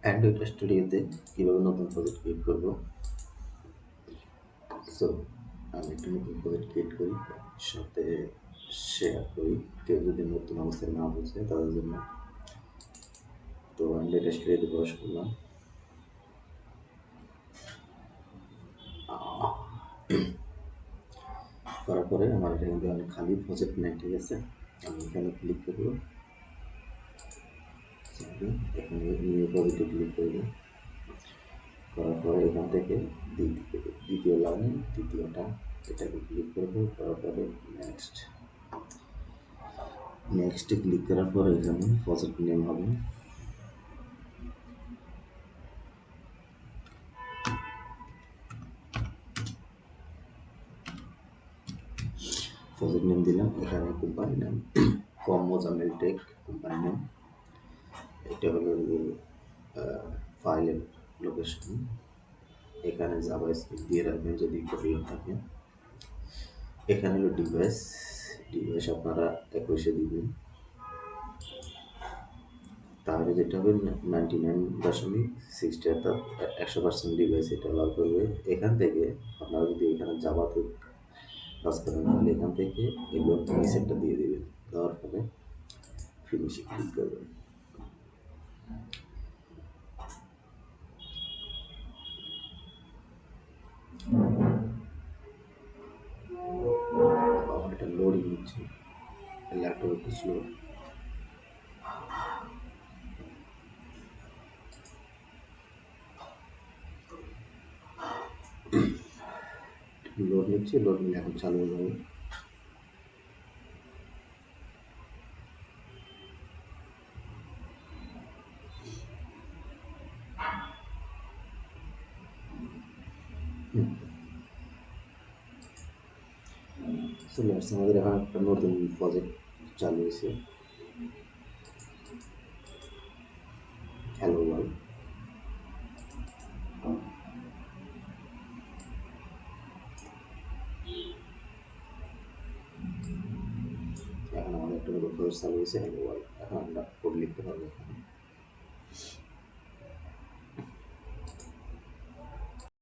Android স্টুডিওতে কীভাবে নতুন প্রজেক্ট ক্রিয়েট করবো। সো আমি একটা নতুন প্রজেক্ট ক্রিয়েট করি, সাথে শেয়ার করি কেউ যদি নতুন অবস্থায় না বুঝে তাদের জন্য। তো অ্যান্ড্রয়েড স্টুডিওতে প্রবেশ করলাম। করার পরে আমার এটা কিন্তু অনেক খালি প্রজেক্ট নেই, ঠিক আছে। আমি এখানে ক্লিক করবো, এখানে নিউ প্রজেক্টে ক্লিক করবো। করার পরে এখান থেকে দ্বিতীয় লাইনে দ্বিতীয়টা এটাকে ক্লিক করবো। করার পরে নেক্সটে ক্লিক করার পরে এখানে প্রজেক্ট নেম হবে, প্রজেক্ট নেম দিলাম। এখানে company name Mozammil tech company name. এটা হলো ফাইলের লোকেশন। এখানে জাভাস্ক্রিপ্ট দিয়ে রাখবেন যদি প্রয়োজন থাকে। এখানে হলো ডিভাইস আপনারা 21 দিবেন, তাহলে যেটা হবে 99.60 অর্থাৎ 100% ডিভাইস এটা অ্যালাউ করবে। এখান থেকে আপনারা যদি এখানে জাভাতে কাজ করেন তাহলে এখান থেকে এগুলো নিচেরটা দিয়ে দেবেন, দেওয়ার পরে ফিনিশে ক্লিক করবেন। আমার এটা লোডিং হচ্ছে, ল্যাপটপ একটু স্লো। লোড নিচ্ছে, লোড নিলে এখন চালু হয়ে যাবে। চলে আসছে আমাদের এখন একটা নতুন প্রজেক্ট চালু হয়েছে, হ্যালো ওয়ার্ল্ড। এখন আমাদের একটা নতুন প্রজেক্ট চালু হয়েছে হ্যালো ওয়ার্ল্ড। এখন আমরা কোড লিখতে পারবো এখানে।